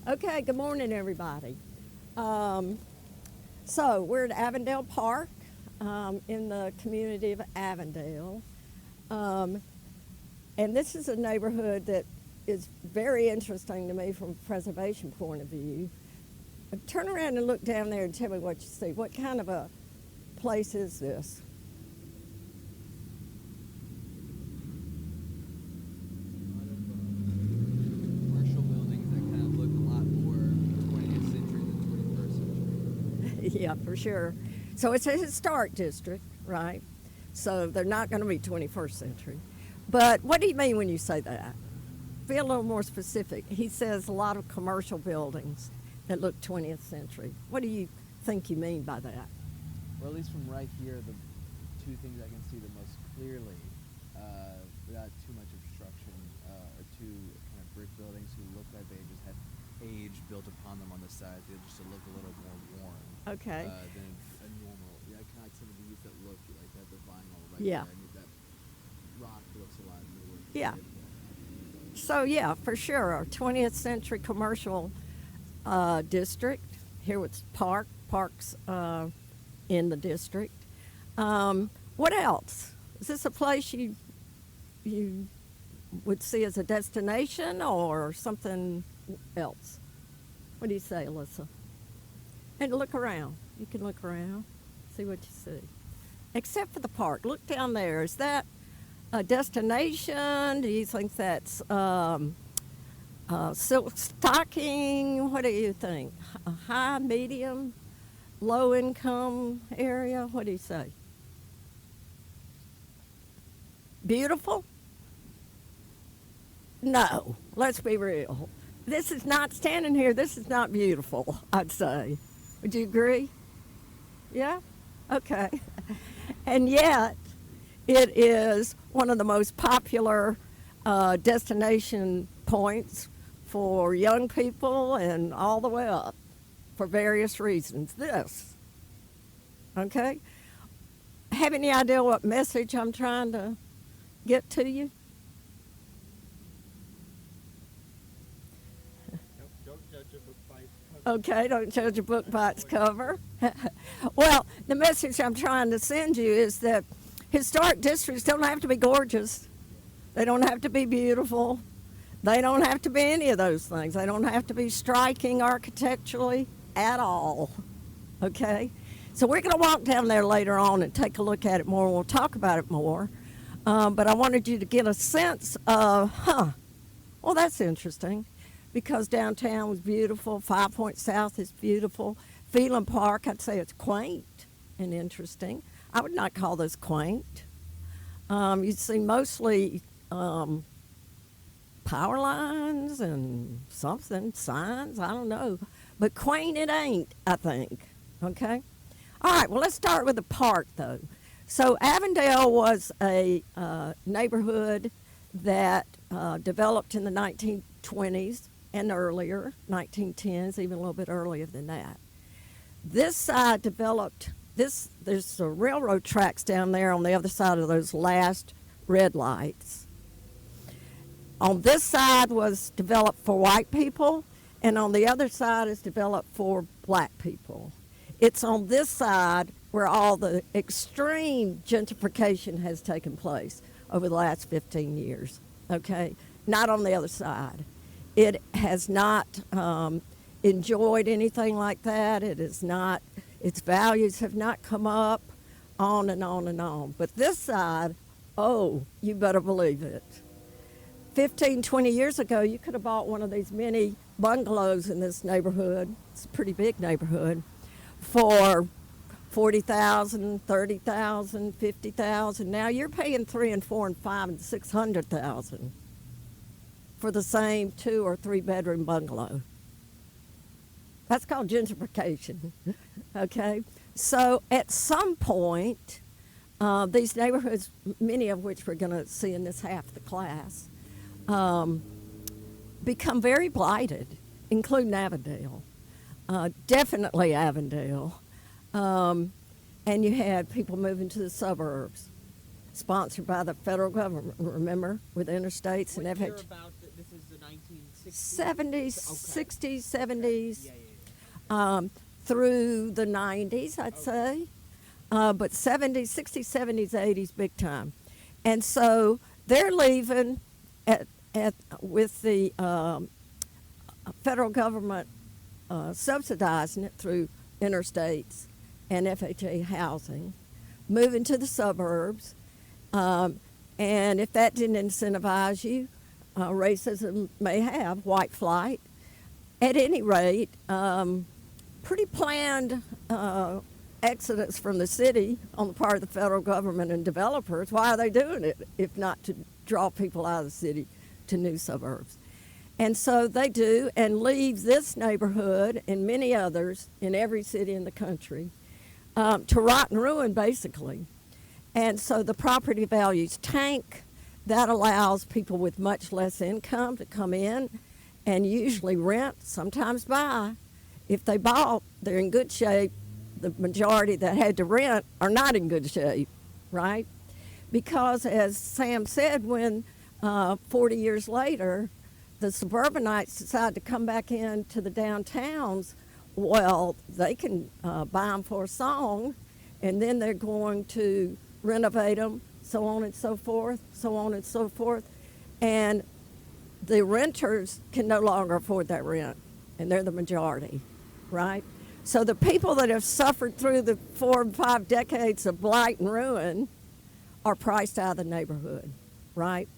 Okay, good morning, everybody. Um, so we're at Avondale Park in the community of Avondale. Um, and this is a neighborhood that is very interesting to me from a preservation point of view. Turn around and look down there and tell me what you see. What kind of a place is this? Commercial buildings that kind of look a lot more 20th century than 21st century. Yeah, for sure. So it's a historic district, right? So they're not going to be 21st century. But what do you mean when you say that? Be a little more specific. He says a lot of commercial buildings that look 20th century. What do you think you mean by that? Or at least from right here, the two things I can see the most clearly, without too much obstruction, are two kind of brick buildings who look like they just had age built upon them on the sides. They just look a little more worn Okay. than a normal. Yeah, kind of like some of these that look like that the vinyl right Yeah. there. I mean, that rock looks a lot newer. Yeah. So, yeah, for sure, our 20th century commercial district. Here with parks in the district. What else? Is this a place you would see as a destination or something else? What do you say, Alyssa? And look around. You can look around, see what you see. Except for the park. Look down there. Is that a destination? Do you think that's silk stocking? What do you think? A high, medium, low income area? What do you say? Beautiful? No, let's be real. This is not standing here. This is not beautiful, I'd say. Would you agree? Yeah? Okay. And yet, it is one of the most popular destination points for young people and all the way up for various reasons. This. Okay? Have any idea what message I'm trying to get to you? Don't judge a book by its cover. Okay, don't judge a book by its cover. Well, the message I'm trying to send you is that historic districts don't have to be gorgeous. They don't have to be beautiful. They don't have to be any of those things. They don't have to be striking architecturally at all. Okay? So we're going to walk down there later on and take a look at it more. We'll talk about it more. But I wanted you to get a sense of, well, that's interesting. Because downtown was beautiful. 5 Points South is beautiful. Phelan Park, I'd say it's quaint and interesting. I would not call this quaint. You'd see mostly power lines and something, signs, I don't know. But quaint it ain't, I think. Okay? All right, well, let's start with the park, though. So Avondale was a neighborhood that developed in the 1920s and earlier, 1910s, even a little bit earlier than that. This side developed, there's the railroad tracks down there on the other side of those last red lights. On this side was developed for white people, and on the other side is developed for black people. It's on this side where all the extreme gentrification has taken place over the last 15 years, okay? Not on the other side. It has not enjoyed anything like that. It is not, its values have not come up, on and on and on. But this side, oh, you better believe it. 15, 20 years ago, you could have bought one of these mini bungalows in this neighborhood. It's a pretty big neighborhood for $40,000, $30,000, $50,000. Now you're paying $3 and $4 and $5 and $600,000 for the same 2 or 3 bedroom bungalow. That's called gentrification. Okay, so at some point, these neighborhoods, many of which we're going to see in this half of the class, become very blighted, including Avondale. Definitely Avondale. And you had people moving to the suburbs, sponsored by the federal government, remember, with interstates and What year FH. about this is the 1960s? 70s, Okay. 60s, 70s, Yeah, yeah, through the 90s, I'd say. But 70s, 60s, 70s, 80s, big time. And so they're leaving with the federal government subsidizing it through interstates and FHA housing, moving to the suburbs. And if that didn't incentivize you, racism may have, white flight. At any rate, pretty planned exodus from the city on the part of the federal government and developers. Why are they doing it if not to draw people out of the city to new suburbs? And so they do, and leave this neighborhood and many others in every city in the country to rot and ruin, basically. And so the property values tank. That allows people with much less income to come in and usually rent, sometimes buy. If they bought, they're in good shape. The majority that had to rent are not in good shape, right? Because as Sam said, when 40 years later, the suburbanites decide to come back into the downtowns, well, they can buy them for a song, and then they're going to renovate them, so on and so forth, so on and so forth. And the renters can no longer afford that rent, and they're the majority, right? So the people that have suffered through the 4 and 5 decades of blight and ruin are priced out of the neighborhood, right?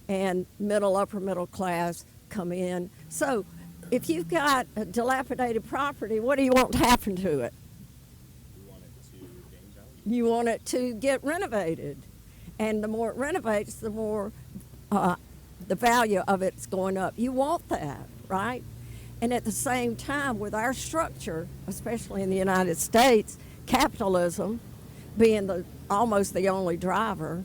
And middle, upper middle class come in. So if you've got a dilapidated property, what do you want to happen to it? We want it to gain value. You want it to get renovated. And the more it renovates, the more the value of it's going up. You want that, right? And at the same time, with our structure, especially in the United States, capitalism being almost the only driver,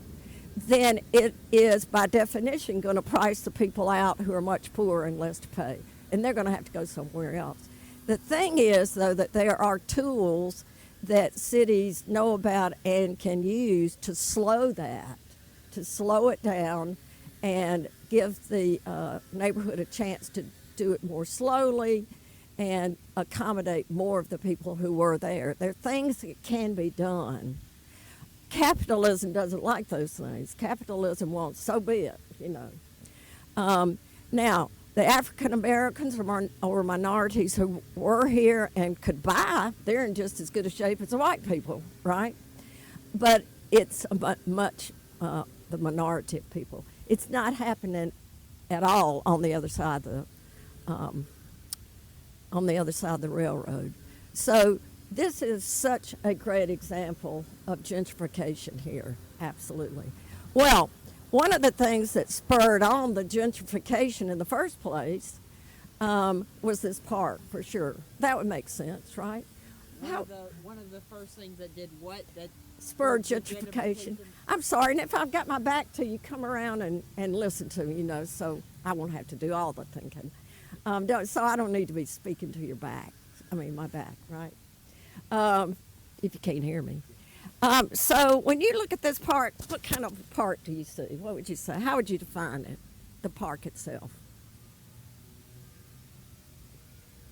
then it is by definition going to price the people out who are much poorer and less to pay. And they're going to have to go somewhere else. The thing is, though, that there are tools that cities know about and can use to slow that, to slow it down and give the neighborhood a chance to do it more slowly and accommodate more of the people who were there. There are things that can be done. Capitalism doesn't like those things. Capitalism wants, so be it, you know. Now, the African Americans or minorities who were here and could buy, they're in just as good a shape as the white people, right? But it's much the minority of people. It's not happening at all on the other side of the railroad. So this is such a great example of gentrification here, absolutely. Well, one of the things that spurred on the gentrification in the first place was this park, for sure. That would make sense, right? One of the first things that did what? That Spurred the gentrification. I'm sorry, and if I've got my back to you, come around and listen to me, you know, so I won't have to do all the thinking. So I don't need to be speaking to your back. I mean, my back, right? If you can't hear me. So when you look at this park, what kind of park do you see? What would you say? How would you define it, the park itself?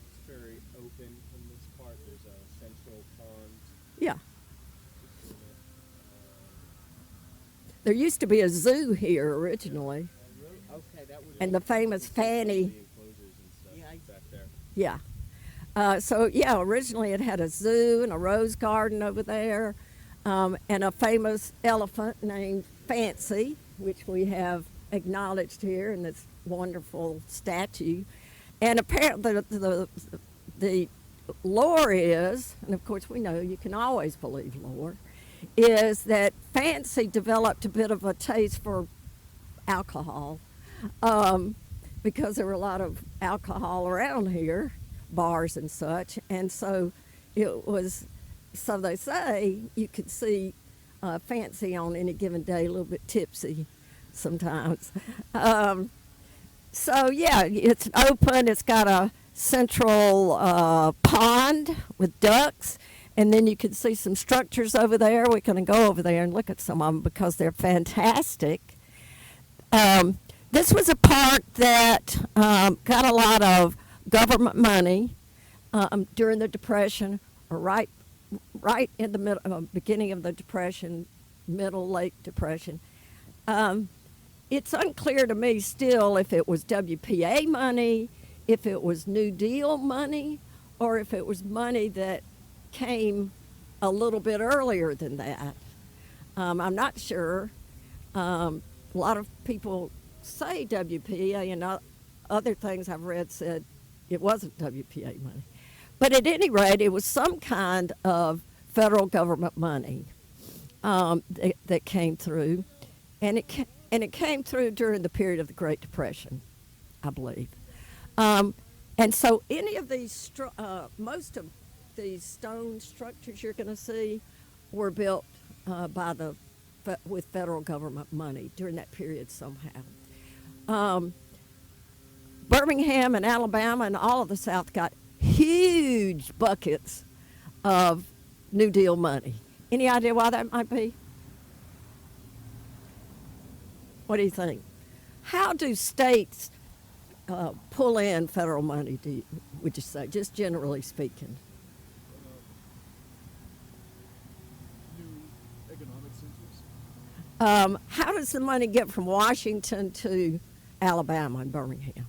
It's very open in this part. There's a central pond Yeah. between it. There used to be a zoo here originally, Okay, that would. and the famous Fanny. The enclosures and stuff Yeah, back there. Yeah. Originally it had a zoo and a rose garden over there, and a famous elephant named Fancy, which we have acknowledged here in this wonderful statue. And apparently the lore is, and of course we know you can always believe lore, is that Fancy developed a bit of a taste for alcohol because there were a lot of alcohol around here, bars and such, and so it was, so they say, you could see Fancy on any given day a little bit tipsy sometimes. So yeah, it's open, it's got a central pond with ducks, and then you can see some structures over there. We're going to go over there and look at some of them because they're fantastic. This was a park that got a lot of government money during the Depression, or right in the beginning of the Depression, middle, late Depression. It's unclear to me still if it was WPA money, if it was New Deal money, or if it was money that came a little bit earlier than that. I'm not sure. A lot of people say WPA, and other things I've read said it wasn't WPA money. But at any rate, it was some kind of federal government money that came through, and it came through during the period of the Great Depression, I believe. And so any of these, most of these stone structures you're going to see were built with federal government money during that period somehow. Birmingham and Alabama and all of the South got huge buckets of New Deal money. Any idea why that might be? What do you think? How do states pull in federal money, would you say, just generally speaking? New economic centers. How does the money get from Washington to Alabama and Birmingham?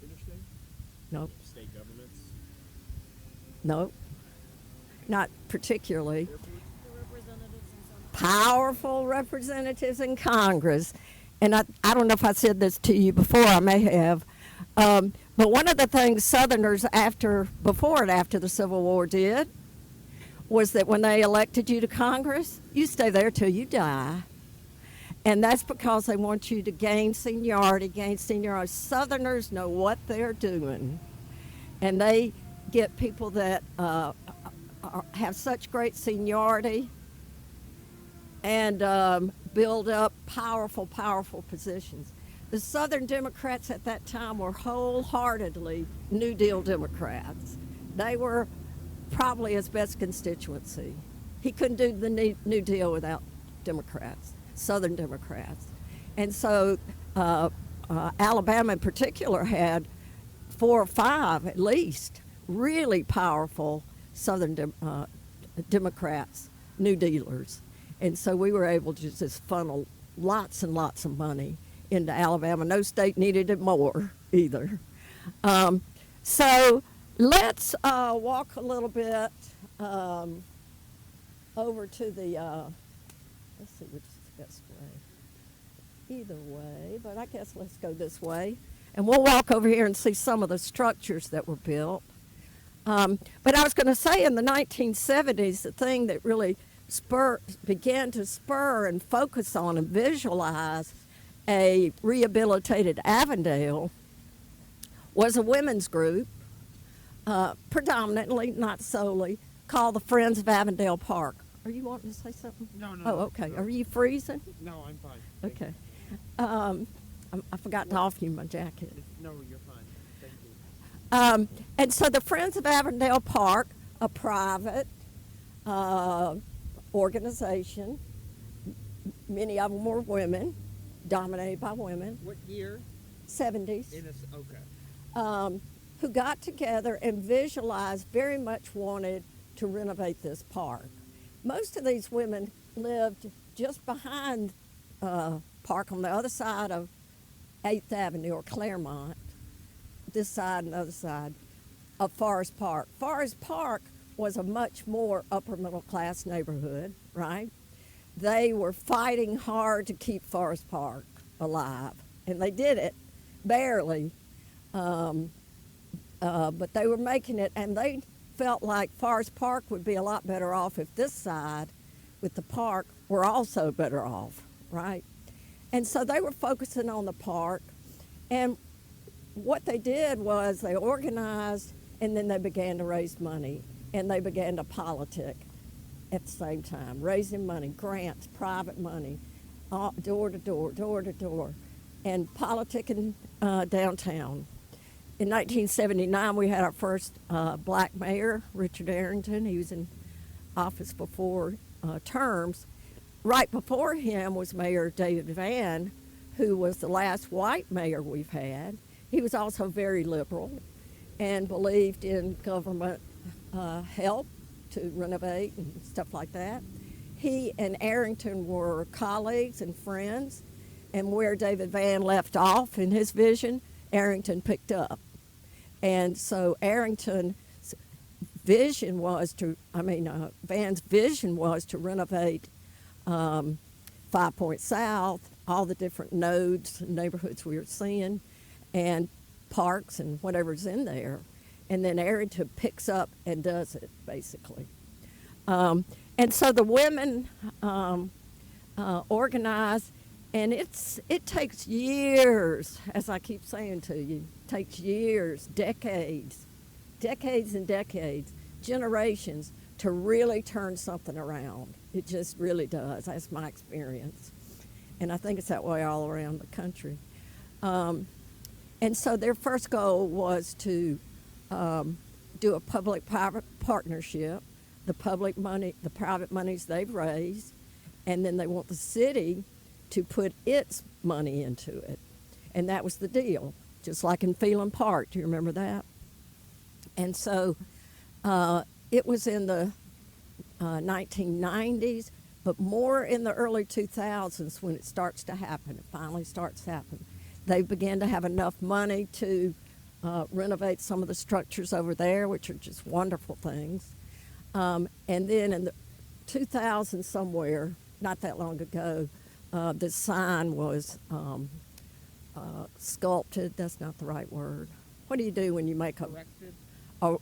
Interstate. No, State governments. no, not particularly. Airports. Powerful representatives in Congress. And I don't know if I said this to you before, I may have. But one of the things Southerners before and after the Civil War did was that when they elected you to Congress, you stay there till you die. And that's because they want you to gain seniority. Southerners know what they're doing. And they get people that have such great seniority and build up powerful positions. The Southern Democrats at that time were wholeheartedly New Deal Democrats. They were probably his best constituency. He couldn't do the New Deal without Democrats, Southern Democrats. And so Alabama in particular had 4 or 5 at least really powerful Southern Democrats, New Dealers. And so we were able to just funnel lots and lots of money into Alabama. No state needed it more either. So let's walk a little bit over to the, let's see which is the best way. Either way, but I guess let's go this way. And we'll walk over here and see some of the structures that were built. But I was going to say in the 1970s, the thing that really began to spur and focus on and visualize a rehabilitated Avondale was a women's group, predominantly, not solely, called the Friends of Avondale Park. Are you wanting to say something? No. Oh, okay. No. Are you freezing? No, I'm fine. Okay. I forgot to offer you my jacket. No, you're fine. Thank you. And so the Friends of Avondale Park, a private organization, many of them were women, dominated by women, What year? 70s, Okay. who got together and visualized, very much wanted to renovate this park. Most of these women lived just behind park on the other side of 8th Avenue or Claremont, this side and the other side of Forest Park. Forest Park was a much more upper middle class neighborhood, right? They were fighting hard to keep Forest Park alive, and they did it, barely, but they were making it, and they felt like Forest Park would be a lot better off if this side with the park were also better off, right? And so they were focusing on the park, and what they did was they organized, and then they began to raise money, and they began to politic at the same time, raising money, grants, private money, door to door, and politicking downtown. In 1979, we had our first black mayor, Richard Arrington. He was in office for 4 terms. Right before him was Mayor David Vann, who was the last white mayor we've had. He was also very liberal and believed in government help to renovate and stuff like that. He and Arrington were colleagues and friends, and where David Van left off in his vision, Arrington picked up. And so Arrington's vision was Van's vision was to renovate 5 Points South, all the different nodes and neighborhoods we were seeing, and parks and whatever's in there. And then Arrington picks up and does it, basically. And so the women organize, and it takes years, as I keep saying to you, takes years, decades and decades, generations to really turn something around. It just really does. That's my experience. And I think it's that way all around the country. And so their first goal was to do a public-private partnership, the private monies they've raised, and then they want the city to put its money into it. And that was the deal, just like in Phelan Park. Do you remember that? And so it was in the 1990s, but more in the early 2000s when it starts to happen. It finally starts happening. They began to have enough money to renovate some of the structures over there, which are just wonderful things. And then in the 2000 somewhere, not that long ago, the sign was sculpted. That's not the right word. What do you do when you make Erected?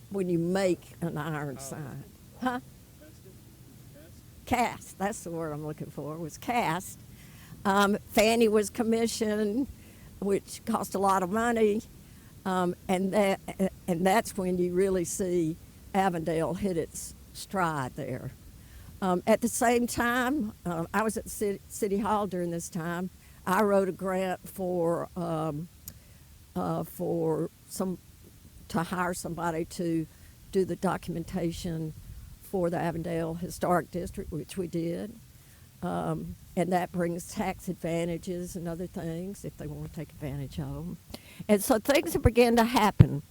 when you make an iron sign? Huh? Cast. That's the word I'm looking for. Was cast. Fannie was commissioned, which cost a lot of money, and that's when you really see Avondale hit its stride there. At the same time, I was at City Hall during this time. I wrote a grant for to hire somebody to do the documentation for the Avondale Historic District, which we did. And that brings tax advantages and other things if they want to take advantage of them. And so things have begun to happen.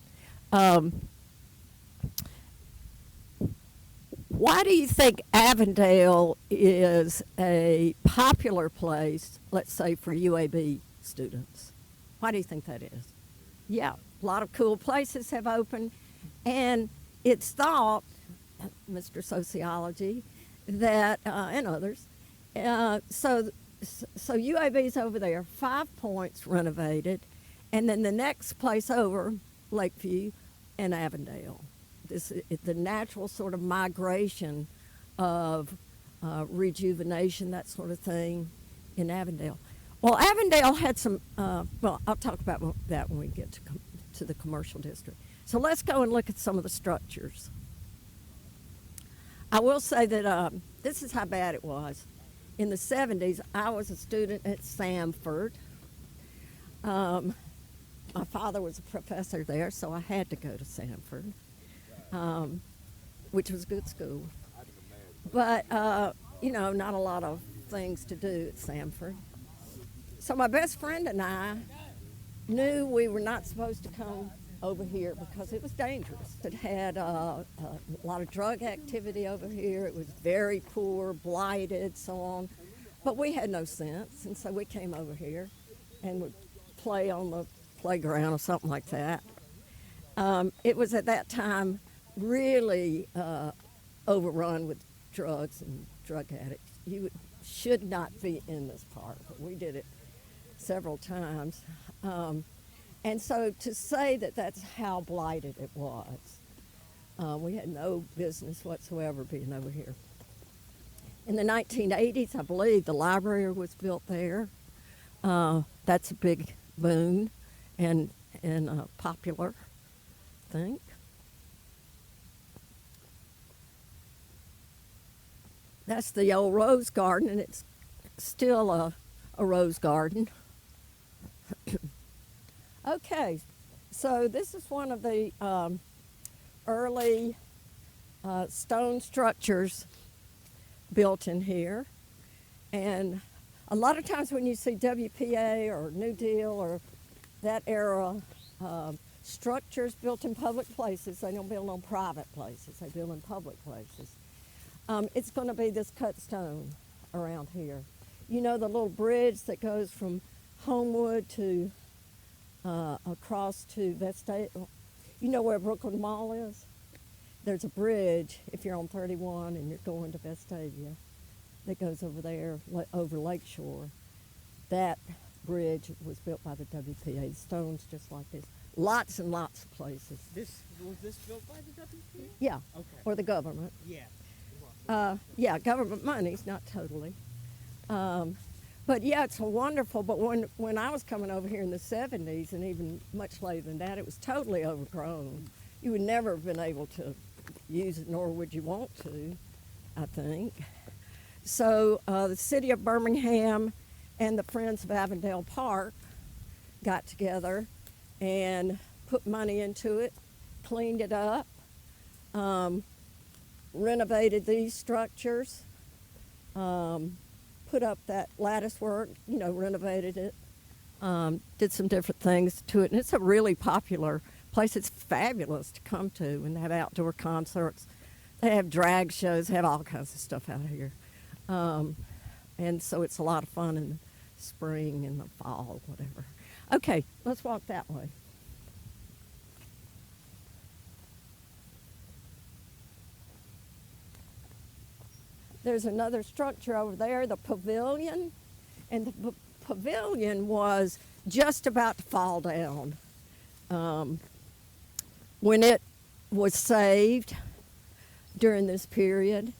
Why do you think Avondale is a popular place, let's say, for UAB students? Why do you think that is? Yeah, a lot of cool places have opened, and it's thought, Mr. Sociology, that, and others, so UAB's over there, 5 Points renovated, and then the next place over, Lakeview and Avondale. The natural sort of migration of rejuvenation, that sort of thing, in Avondale. Well, Avondale had some, well, I'll talk about that when we get to the commercial district. So let's go and look at some of the structures. I will say that this is how bad it was. In the 70s, I was a student at Samford. My father was a professor there, so I had to go to Samford, which was a good school. But, not a lot of things to do at Samford. So my best friend and I knew we were not supposed to come over here because it was dangerous. It had a lot of drug activity over here. It was very poor, blighted, so on. But we had no sense, and so we came over here and would play on the playground or something like that. It was at that time really overrun with drugs and drug addicts. You should not be in this park, but we did it several times. And so to say that that's how blighted it was, we had no business whatsoever being over here. In the 1980s, I believe, the library was built there. That's a big boon and popular, I think. That's the old rose garden, and it's still a rose garden. Okay, so this is one of the early stone structures built in here. And A lot of times when you see WPA or New Deal or that era, structures built in public places, they don't build on private places, they build in public places. It's going to be this cut stone around here. You know the little bridge that goes from Homewood to across to Vestavia? You know where Brooklyn Mall is? There's a bridge if you're on 31 and you're going to Vestavia that goes over there, over Lakeshore. That bridge was built by the WPA. The stones just like this. Lots and lots of places. Was this built by the WPA? Yeah, Okay. or the government. Yeah. Yeah, government money's not totally. But yeah, it's wonderful. But when I was coming over here in the 70s and even much later than that, it was totally overgrown. You would never have been able to use it, nor would you want to, I think. So the city of Birmingham and the Friends of Avondale Park got together and put money into it, cleaned it up, renovated these structures, put up that lattice work, renovated it, did some different things to it. And it's a really popular place. It's fabulous to come to, and they have outdoor concerts. They have drag shows, they have all kinds of stuff out here. And so it's a lot of fun in the spring and the fall, whatever. Okay, let's walk that way. There's another structure over there, the pavilion, and the pavilion was just about to fall down. When it was saved during this period,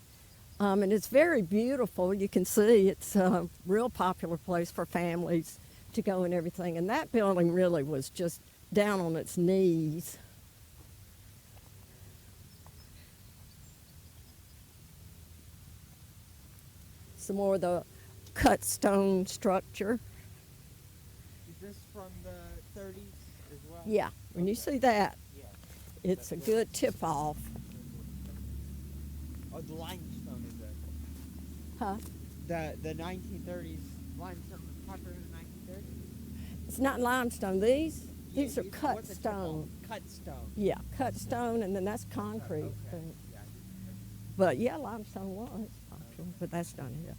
and it's very beautiful. You can see it's a real popular place for families to go and everything. And that building really was just down on its knees. Some more of the cut stone structure. Is this from the 30s as well? Yeah, when you see that, Yeah. it's a good tip-off. Oh, the limestone is it? Huh? The 1930s limestone was popular in the 1930s. It's not limestone. These are Yeah, cut what's it stone. called? Cut stone. Yeah, cut stone, and then that's concrete. Okay. Yeah. But yeah, limestone was popular, but that's not it.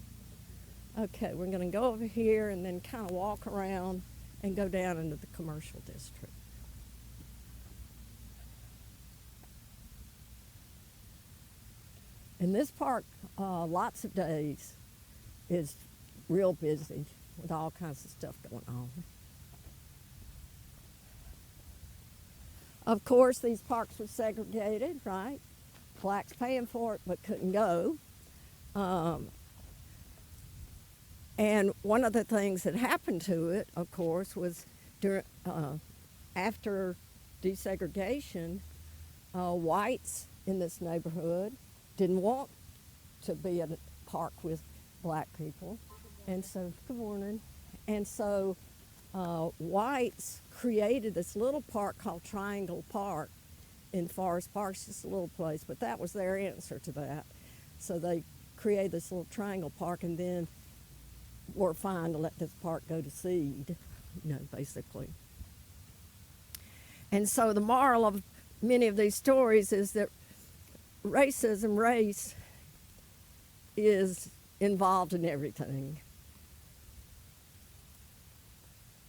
Okay, we're going to go over here and then kind of walk around and go down into the commercial district. And this park, lots of days, is real busy with all kinds of stuff going on. Of course, these parks were segregated, right? Blacks paying for it but couldn't go. And one of the things that happened to it, of course, was after desegregation, whites in this neighborhood didn't want to be in a park with black people. And so, good morning. And so whites created this little park called Triangle Park in Forest Park. It's just a little place, but that was their answer to that. So they created this little Triangle Park and then were fine to let this park go to seed, basically. And so the moral of many of these stories is that race is involved in everything.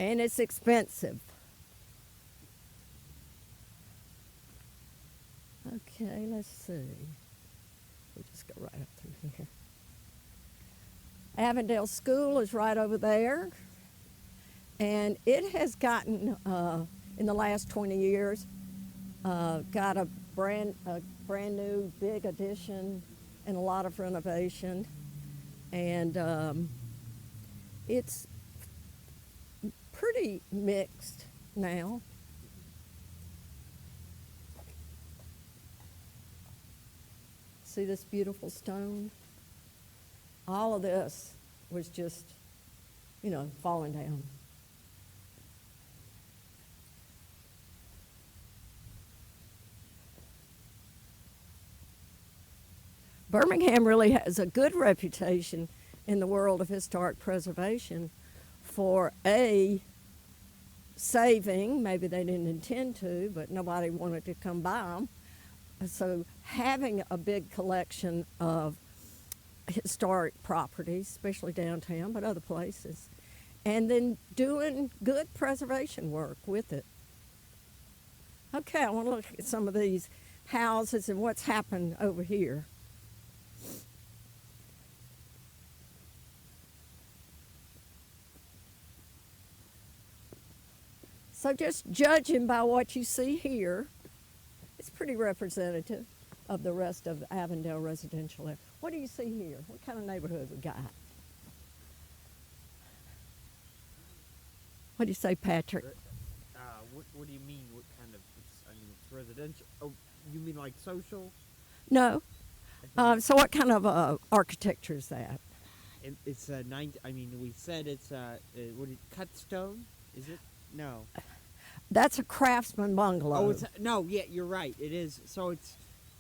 And it's expensive. Okay, let's see. We'll just go right up through here. Avondale School is right over there. And it has gotten, in the last 20 years, got a brand new big addition and a lot of renovation. And it's pretty mixed now. See this beautiful stone? All of this was just, falling down. Birmingham really has a good reputation in the world of historic preservation for a saving. Maybe they didn't intend to, but nobody wanted to come by them. So having a big collection of historic properties, especially downtown, but other places, and then doing good preservation work with it. Okay, I want to look at some of these houses and what's happened over here. So just judging by what you see here, it's pretty representative of the rest of the Avondale residential area. What do you see here? What kind of neighborhood we got? What do you say, Patrick? What do you mean? What kind of? It's residential. Oh, you mean like social? No. So what kind of architecture is that? It's we said it's cut stone? Is it? No. That's a craftsman bungalow. Oh, no. Yeah, you're right. It is. So it's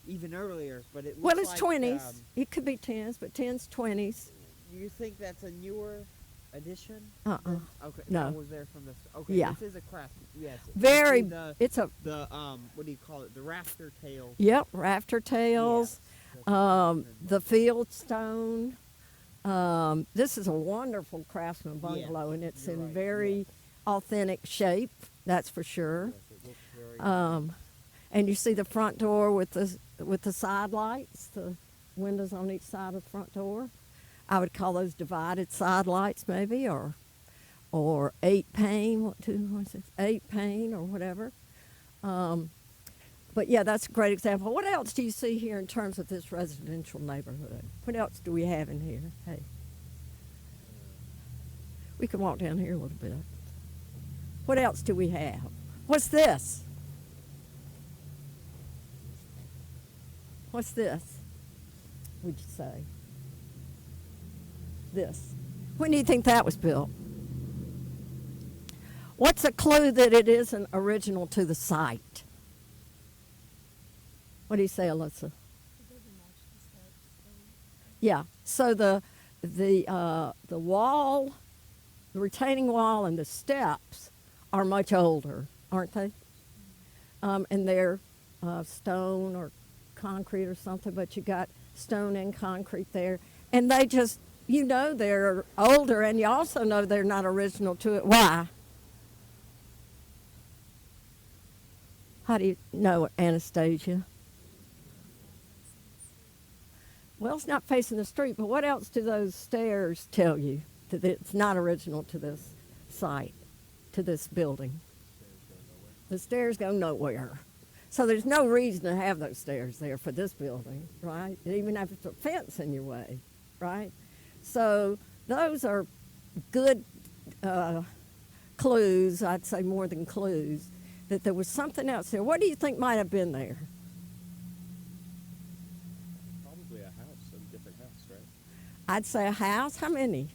even earlier, but it looks well, it's like, 20s. It could be 10s, but 10s, 20s. You think that's a newer addition? Uh-uh. Okay. No. That was there from the. Okay. Yeah. This is a craftsman. Yes. Very. It's It's a. the what do you call it? The rafter tail. Yep, rafter tails. The field stone. This is a wonderful craftsman bungalow, and it's you're in right, very authentic shape. That's for sure. Yes, it looks very. And you see the front door with the side lights, the windows on each side of the front door. I would call those divided side lights, maybe, or 8 pane. What's this? 8 pane or whatever. But yeah, that's a great example. What else do you see here in terms of this residential neighborhood? What else do we have in here? Hey, we can walk down here a little bit. What else do we have? What's this? What's this? Would you say? This. When do you think that was built? What's a clue that it isn't original to the site? What do you say, Alyssa? Yeah. So the wall, the retaining wall, and the steps are much older, aren't they? And they're stone or concrete or something, but you got stone and concrete there, and they just, they're older, and you also know they're not original to it. Why? How do you know, Anastasia? Well, it's not facing the street, but what else do those stairs tell you that it's not original to this site, to this building? The stairs go nowhere. So there's no reason to have those stairs there for this building, right? Even if it's a fence in your way, right? So those are good clues, I'd say more than clues, that there was something else there. What do you think might have been there? Probably a house, a different house, right? I'd say a house. How many?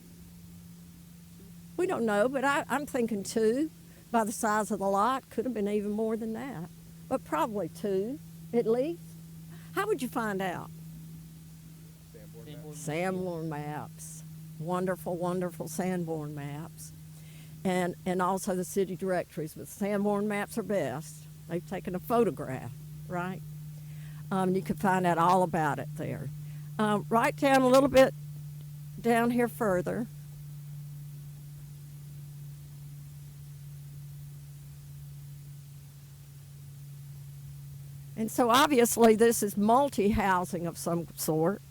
We don't know, but I'm thinking 2 by the size of the lot. Could have been even more than that, but probably 2 at least. How would you find out? Sanborn maps. Wonderful, wonderful Sanborn maps. And also the city directories, but Sanborn maps are best. They've taken a photograph, right? You can find out all about it there. Right down a little bit down here further. And so obviously this is multi-housing of some sort,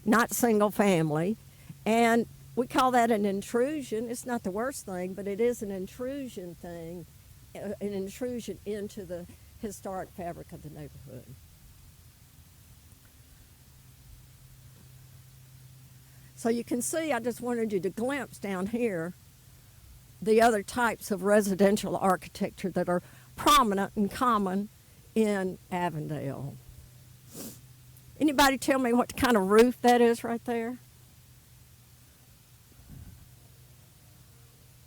not single family. And we call that an intrusion. It's not the worst thing, but it is an intrusion thing, an intrusion into the historic fabric of the neighborhood. So you can see, I just wanted you to glimpse down here the other types of residential architecture that are prominent and common in Avondale. Anybody tell me what kind of roof that is right there?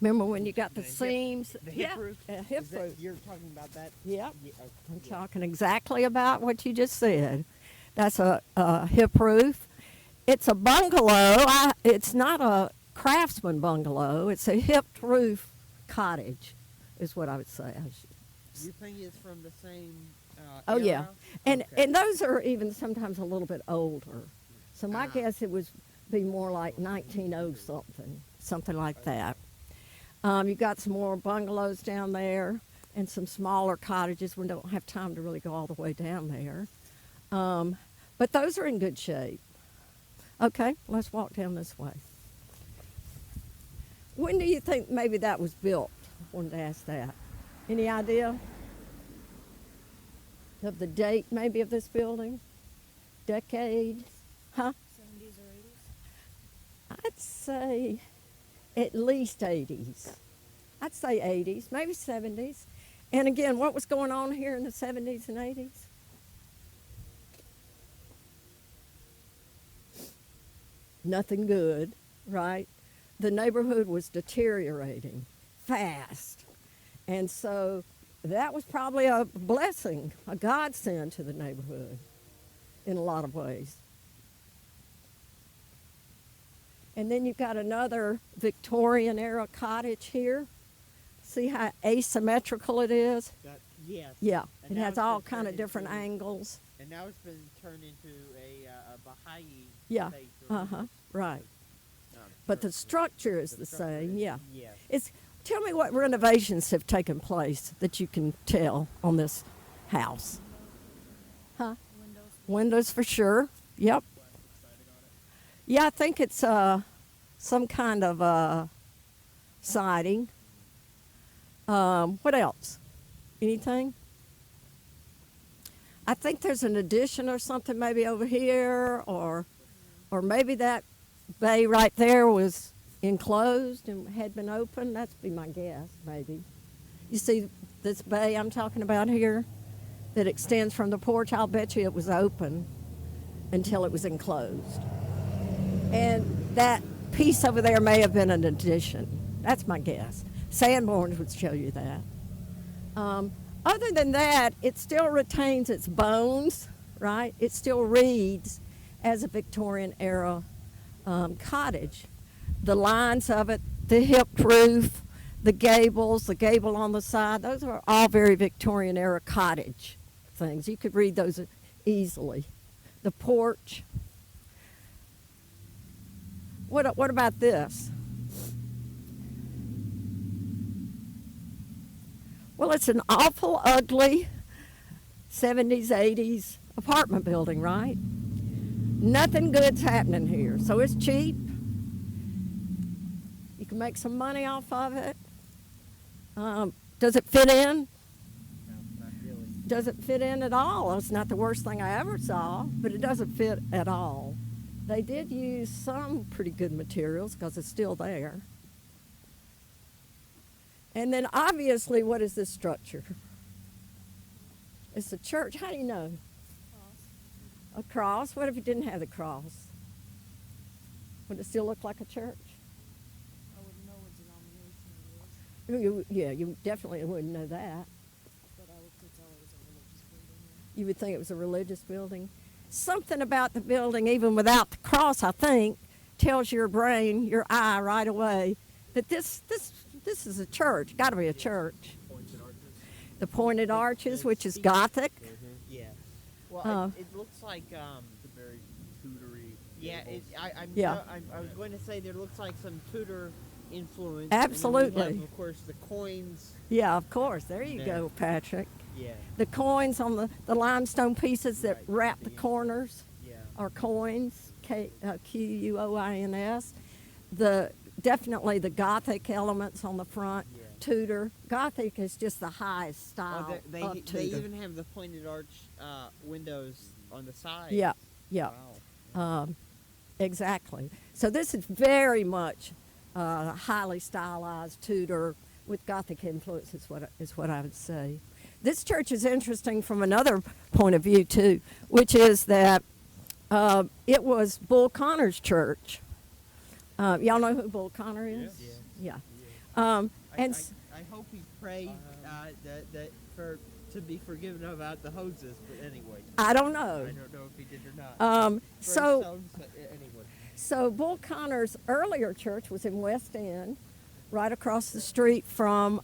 Remember when you got the seams? The hip roof? Hip roof. You're talking about that? Yep. Yeah, I'm talking exactly about what you just said. That's a hip roof. It's a bungalow. It's not a craftsman bungalow. It's a hipped roof cottage, is what I would say. You think it's from the same Oh yeah, era? and Okay. and those are even sometimes a little bit older. So my Ah. guess it would be more like 1900 something like that. You've got some more bungalows down there and some smaller cottages. We don't have time to really go all the way down there, but those are in good shape. Okay, let's walk down this way. When do you think maybe that was built? I wanted to ask that. Any idea of the date maybe of this building? Decade? Huh? 70s or 80s? I'd say at least 80s. I'd say 80s, maybe 70s. And again, what was going on here in the 70s and 80s? Nothing good, right? The neighborhood was deteriorating fast. And so that was probably a blessing, a godsend to the neighborhood in a lot of ways. And then you've got another Victorian era cottage here. See how asymmetrical it is? Yes. Yeah, And it now has it's all been kind of turned different into- angles. And now it's been turned into a Baha'i Yeah, faith or uh-huh, right. um, But the church. structure is the structure same, is- yeah. Yes. Tell me what renovations have taken place that you can tell on this house. Huh? Windows. Windows for sure. Yep. Yeah, I think it's some kind of siding. What else? Anything? I think there's an addition or something maybe over here, or maybe that bay right there was enclosed and had been open. That's be my guess, maybe. You see this bay I'm talking about here that extends from the porch? I'll bet you it was open until it was enclosed. And that piece over there may have been an addition. That's my guess. Sanborns would show you that. Other than that, it still retains its bones, right? It still reads as a Victorian era cottage. The lines of it, the hipped roof, the gables, the gable on the side, those are all very Victorian era cottage things. You could read those easily. The porch. What about this? Well, it's an awful ugly 70s, 80s apartment building, right? Nothing good's happening here. So it's cheap. You can make some money off of it. Does it fit in? No, not really. Doesn't fit in at all. It's not the worst thing I ever saw, but it doesn't fit at all. They did use some pretty good materials because it's still there. And then obviously, what is this structure? It's a church. How do you know? Cross. A cross? What if you didn't have the cross? Would it still look like a church? I wouldn't know what denomination it is, Yeah, you definitely wouldn't know that. but I could tell it was a religious building. You would think it was a religious building. Something about the building, even without the cross, I think, tells your brain, your eye right away that this is a church. Got to be a church. Pointed arches. The pointed arches, it which is speaks- Gothic. Yeah. Well, Uh, it looks like It's a very Tudory. yeah. Yeah. I was going to say there looks like some Tudor influence. Absolutely. And then we have, of course, the coins. Yeah, of course. There you There. go, Patrick. Yeah. The coins on the limestone pieces that Right. wrap the corners Yeah. are coins, Quoins. Definitely the Gothic elements on the front. Yeah. Tudor. Gothic is just the highest Oh, style they of they Tudor. even have the pointed arch windows on the side. Yeah, yeah. Wow. Exactly. So this is very much highly stylized Tudor with Gothic influence is what I would say. This church is interesting from another point of view too, which is that it was Bull Connor's church. Y'all know who Bull Connor is? Yeah. Yeah. I, And I hope he prayed that to be forgiven about the hoses, but anyway. I don't I know. don't know if he did or not. So Anyway. So Bull Connor's earlier church was in West End, right across the street from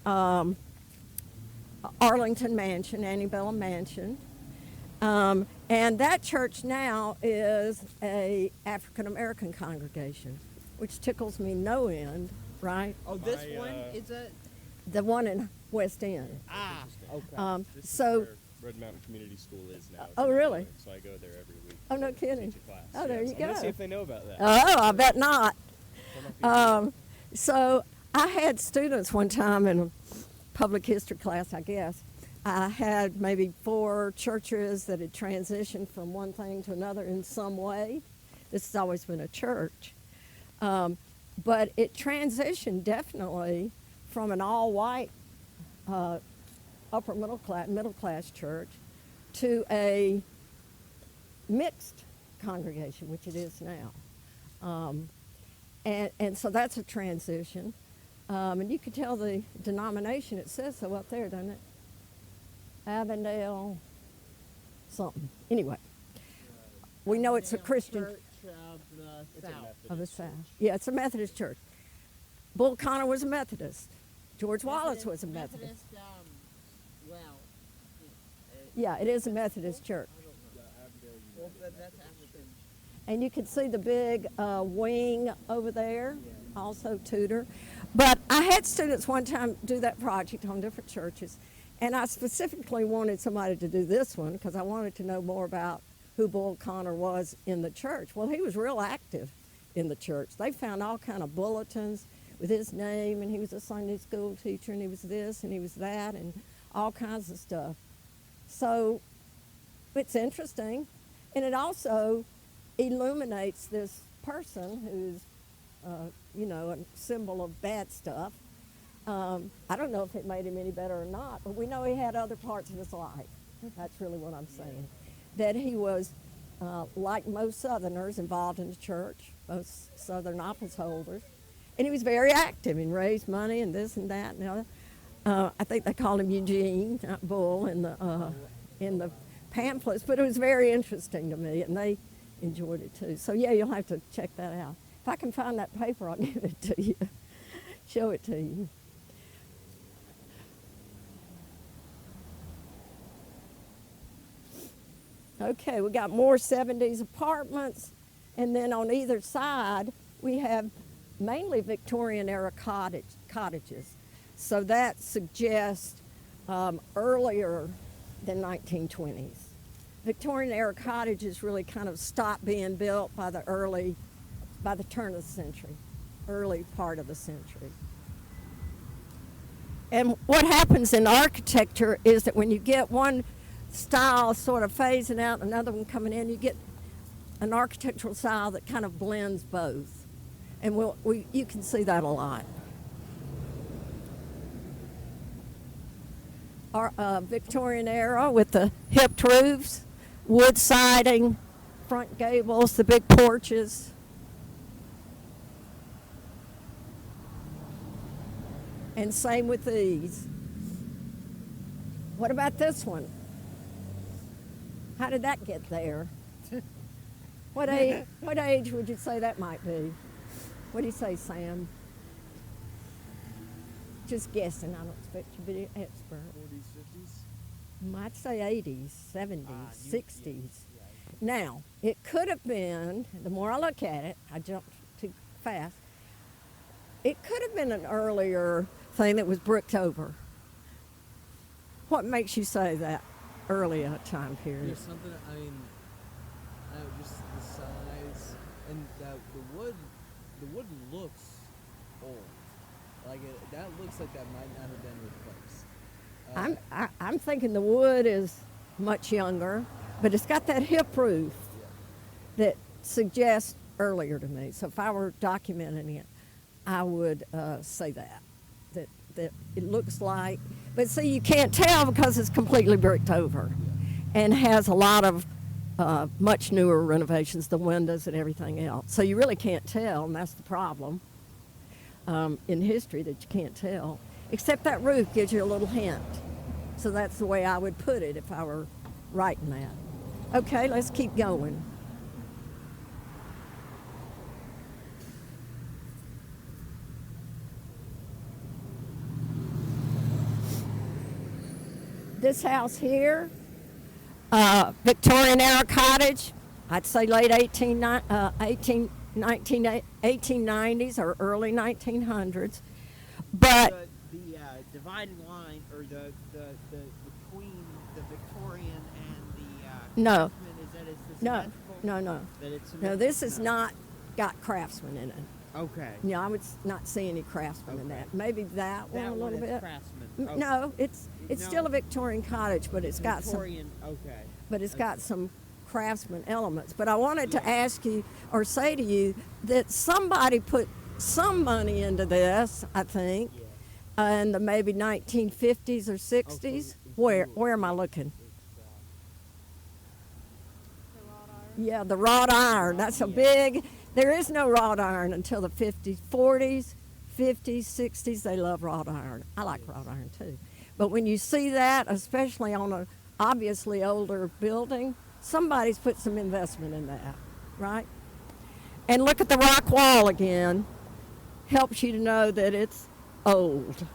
Arlington Mansion, Antebellum Mansion. And that church now is a African American congregation, which tickles me no end, right? Oh, this My, one is a. The one in West End. Ah, okay. This is So, where Red Mountain Community School is now. Oh, It's really? So I go there every week. Oh, no to kidding. Teach a class. Oh, there Yeah, you so I'm gonna go. see if they know about that. Oh, I bet not. Some of you So I had students one time in a public history class, I guess. I had maybe 4 churches that had transitioned from one thing to another in some way. This has always been a church. But it transitioned definitely from an all-white upper middle class church to a mixed congregation, which it is now. And so that's a transition. And you can tell the denomination, it says so up there, doesn't it? Avondale something. Anyway, we know it's a Christian Church of the It's a South. Methodist of the church. South. Yeah, it's a Methodist church. Bull Connor was a Methodist. George Wallace was a Methodist. Well, Yeah, it is a Methodist church. well, that's African. And you can see the big wing over there, also Tudor. But I had students one time do that project on different churches, and I specifically wanted somebody to do this one because I wanted to know more about who Bull Connor was in the church. Well, he was real active in the church. They found all kind of bulletins with his name, and he was a Sunday school teacher, and he was this, and he was that, and all kinds of stuff. So it's interesting, and it also illuminates this person who's, a symbol of bad stuff. I don't know if it made him any better or not, but we know he had other parts of his life. That's really what I'm saying. That he was, like most Southerners, involved in the church, most Southern office holders, and he was very active and raised money and this and that and the other. I think they called him Eugene, not Bull, in the pamphlets, but it was very interesting to me, and they enjoyed it too. So yeah, you'll have to check that out. If I can find that paper, I'll give it to you, show it to you. Okay, we got more 70s apartments, and then on either side we have mainly Victorian era cottages. So that suggests earlier than 1920s. Victorian era cottages really kind of stopped being built by the turn of the century, early part of the century. And what happens in architecture is that when you get one style sort of phasing out, another one coming in, you get an architectural style that kind of blends both. And you can see that a lot. Our Victorian era with the hipped roofs, wood siding, front gables, the big porches. And same with these. What about this one? How did that get there? What age would you say that might be? What do you say, Sam? Just guessing. I don't expect you to be an expert. 40s, 50s? I'd say 80s, 70s, you- 60s. Now, it could have been, the more I look at it, I jumped too fast. It could have been an earlier thing that was bricked over. What makes you say that earlier time period? There's something, just the size and the wood looks old. That looks like that might not have been replaced. I'm thinking the wood is much younger, but it's got that hip roof that suggests earlier to me. So if I were documenting it, I would say that it looks like. But see, you can't tell because it's completely bricked over, and has a lot of much newer renovations, the windows and everything else. So you really can't tell, and that's the problem in history, that you can't tell. Except that roof gives you a little hint. So that's the way I would put it if I were writing that. Okay, let's keep going. This house here, Victorian era cottage, I'd say late 1890s or early 1900s. But The dividing line, or the between the Victorian and the No. Craftsman, is that it's the no, symmetrical? no. That it's No, this is no. not got craftsman in it. Okay. Yeah, I would not see any craftsman in Okay. that. Maybe that one That a one little is bit. Craftsman. Okay. No, it's No. still a Victorian cottage, but it's got some Victorian. Okay. got some craftsman elements. But I wanted to ask you or say to you that somebody put some money into this, I think, Yeah. in the maybe 1950s or 60s. Where am I looking? The wrought iron. Yeah, the wrought iron. That's a big. There is no wrought iron until the 50s, 40s, 50s, 60s. They love wrought iron. I like wrought iron too. But when you see that, especially on a obviously older building, somebody's put some investment in that, right? And look at the rock wall again. Helps you to know that it's old.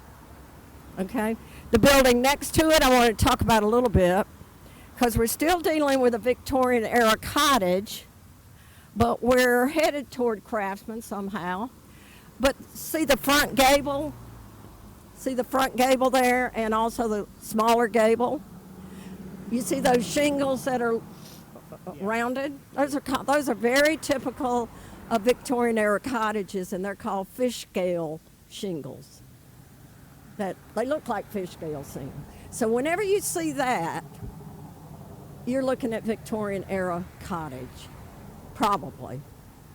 Okay? The building next to it, I want to talk about a little bit because we're still dealing with a Victorian era cottage, but we're headed toward craftsman somehow. But see the front gable? See the front gable there and also the smaller gable? You see those shingles that are rounded? Those are very typical of Victorian era cottages, and they're called fish scale shingles. That they look like fish scale shingles. So whenever you see that, you're looking at Victorian era cottage, probably,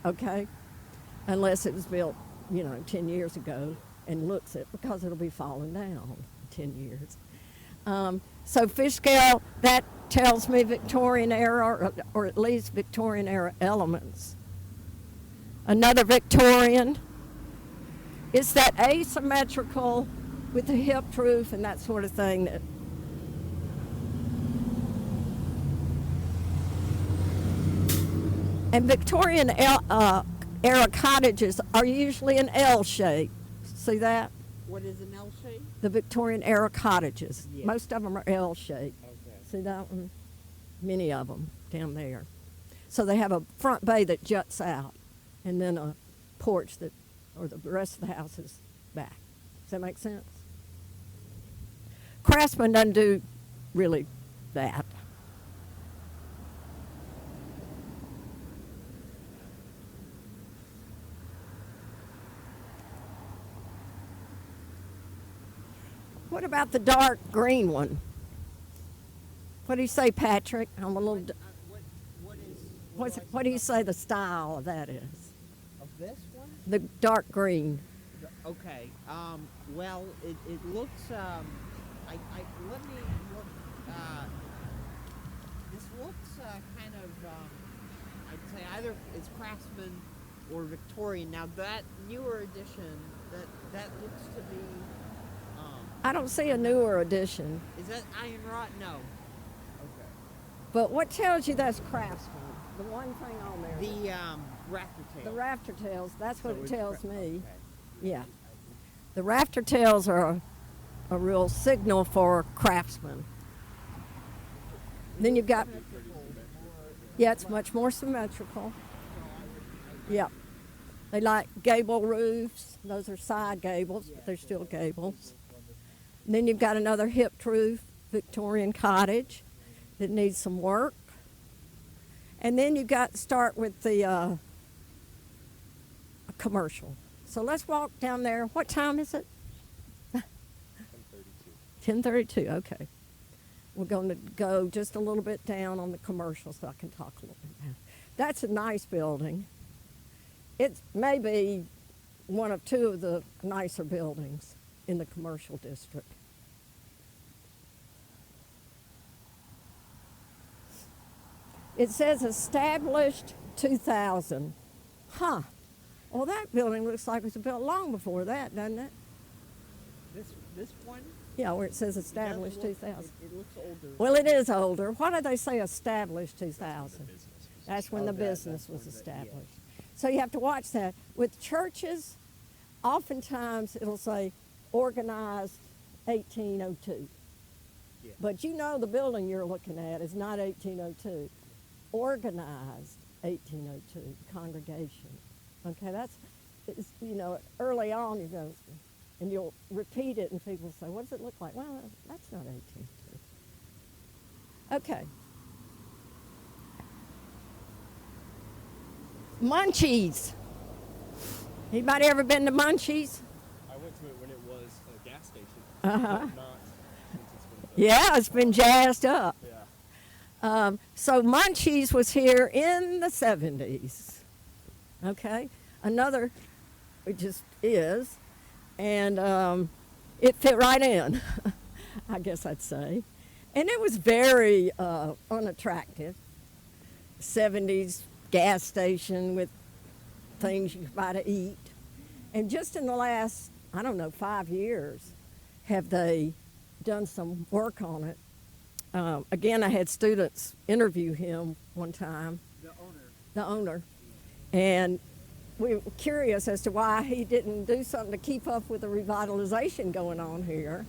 okay? Unless it was built, 10 years ago and looks it, because it'll be falling down in 10 years. So fish scale, that tells me Victorian era, or at least Victorian era elements. Another Victorian, it's that asymmetrical with the hipped roof and that sort of thing that and Victorian era cottages are usually an L shape. See that? What is an L shape? The Victorian era cottages. Yes. Most of them are L shaped. Okay. See that one? Many of them down there. So they have a front bay that juts out and then a porch that, or the rest of the house is back. Does that make sense? Craftsman doesn't do really that. What about the dark green one? What do you say, Patrick? I'm a little. What do you say the style of that is? Of this one? The dark green. Okay. Well, it looks. Let me look. This looks kind of. I'd say either it's Craftsman or Victorian. Now that newer edition, that looks to be. I don't see a newer edition. Is that iron wrought? No. Okay. But what tells you that's Craftsman? The one thing on there. The rafter tail. The rafter tails. That's what So it it's tells cra- me. Okay. Yeah. The rafter tails are a real signal for Craftsman. Then you've got. Yeah, it's much more symmetrical. Yeah. They like gable roofs. Those are side gables, but they're still gables. And then you've got another hipped roof, Victorian cottage that needs some work. And then you've got to start with the commercial. So let's walk down there. What time is it? 10:32. Okay. We're going to go just a little bit down on the commercial so I can talk a little bit now. That's a nice building. It's maybe one of two of the nicer buildings in the commercial district. It says established 2000. Huh. Well, that building looks like it was built long before that, doesn't it? This one? Yeah, where it says It does established look- 2000. It looks older. Well, it is older. Why do they say established 2000? That's when the Okay, business that's was when the- yeah. established. So you have to watch that. With churches, oftentimes it'll say organized 1802. Yeah. But you know the building you're looking at is not 1802. Organized 1802 congregation. Okay, it's, early on you go, and you'll repeat it, and people say, "What does it look like?" Well, that's not 1802. Okay. Munchies. Anybody ever been to Munchies? I went to it when it was a gas station. Uh-huh. But not since it's been built. Yeah, it's been jazzed up. Yeah. So Munchies was here in the 70s. Okay, another, it just is, and it fit right in, I guess I'd say, and it was very unattractive. 70s gas station with things you could buy to eat, and just in the last, I don't know, 5 years, have they done some work on it. Again, I had students interview him one time. The owner. And we were curious as to why he didn't do something to keep up with the revitalization going on here.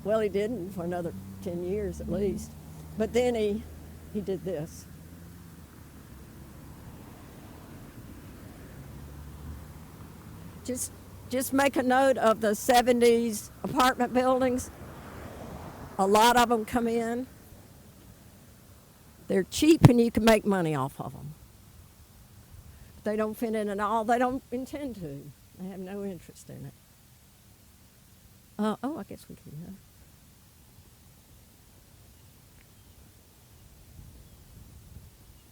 Well, he didn't for another 10 years at least. But then he did this. Just make a note of the 70s apartment buildings. A lot of them come in. They're cheap and you can make money off of them. They don't fit in at all. They don't intend to. They have no interest in it. I guess we can.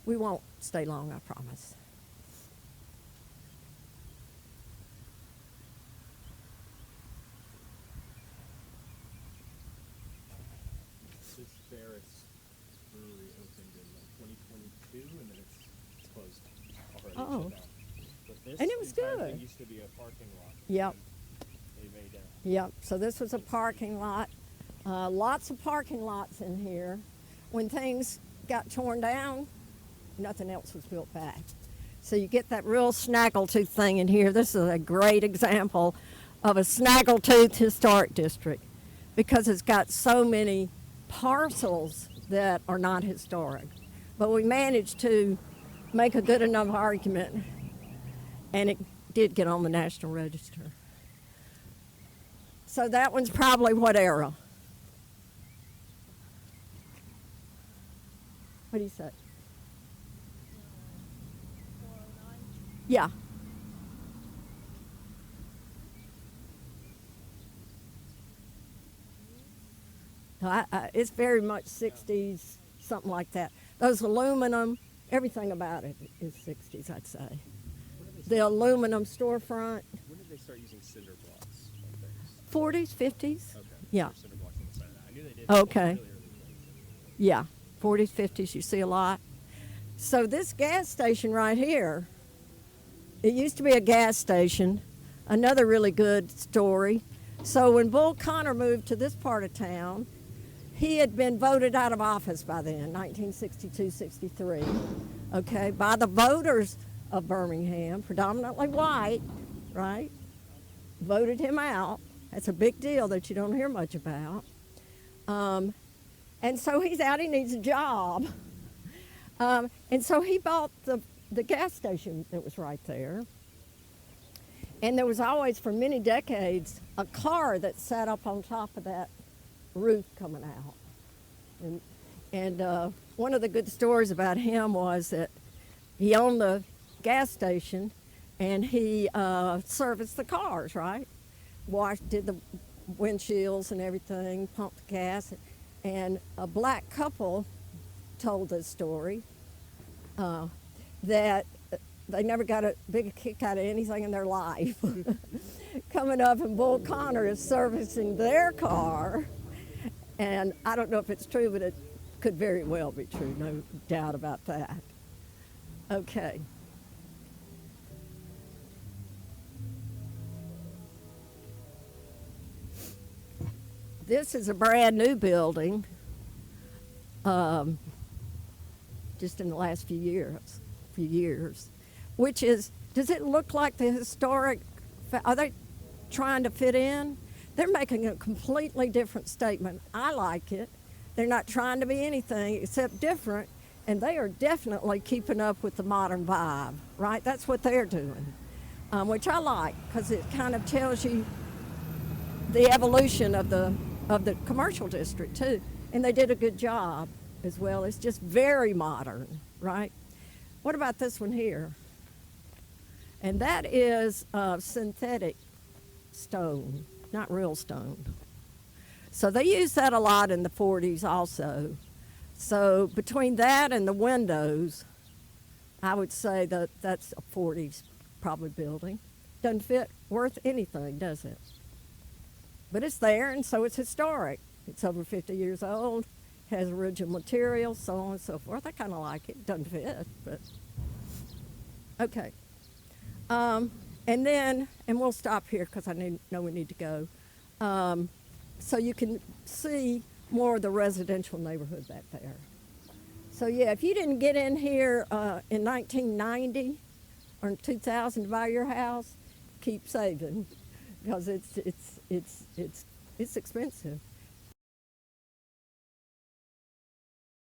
We won't stay long, I promise. This Ferris brewery opened in like 2022, and then it's closed already. Oh. Shut down. But this And it was entire good. thing used to be a parking lot. Yep. They made Yep, so this was a parking lot. Lots of parking lots in here. When things got torn down, nothing else was built back. So you get that real snaggletooth thing in here. This is a great example of a snaggletooth historic district because it's got so many parcels that are not historic. But we managed to make a good enough argument, and it did get on the National Register. So that one's probably what era? What do you say? 409. Yeah. It's very much 60s, something like that. Those aluminum, everything about it is 60s, I'd say. The aluminum storefront, When did they start using cinder blocks on things? 40s, 50s. Okay. Yeah. Or cinder blocks on the side of that. I knew they did. Okay. Really early. Yeah, 40s, 50s, you see a lot. So this gas station right here, it used to be a gas station. Another really good story. So when Bull Connor moved to this part of town, he had been voted out of office by then, 1962, 63, okay, by the voters of Birmingham, predominantly white, right? Voted him out. That's a big deal that you don't hear much about. And so he's out, he needs a job. And so he bought the gas station that was right there. And there was always, for many decades, a car that sat up on top of that roof coming out. And one of the good stories about him was that he owned the gas station and he serviced the cars, right? Did the windshields and everything, pumped the gas. And a black couple told this story that they never got a big kick out of anything in their life. Coming up and Bull Connor is servicing their car. And I don't know if it's true, but it could very well be true, no doubt about that. Okay. This is a brand new building, just in the last few years, which is, does it look like the historic, are they trying to fit in? They're making a completely different statement. I like it. They're not trying to be anything except different, and they are definitely keeping up with the modern vibe, right? That's what they're doing, which I like because it kind of tells you the evolution of the commercial district too, and they did a good job as well. It's just very modern, right? What about this one here? And that is synthetic stone, not real stone. So they used that a lot in the 40s also. So between that and the windows, I would say that that's a 40s probably building. Doesn't fit worth anything, does it? But it's there, and so it's historic. It's over 50 years old, has original materials, so on and so forth. I kind of like it. Doesn't fit, but okay. And then, and we'll stop here because I know we need to go. So you can see more of the residential neighborhood back there. So yeah, if you didn't get in here in 1990 or in 2000 to buy your house, keep saving because it's expensive.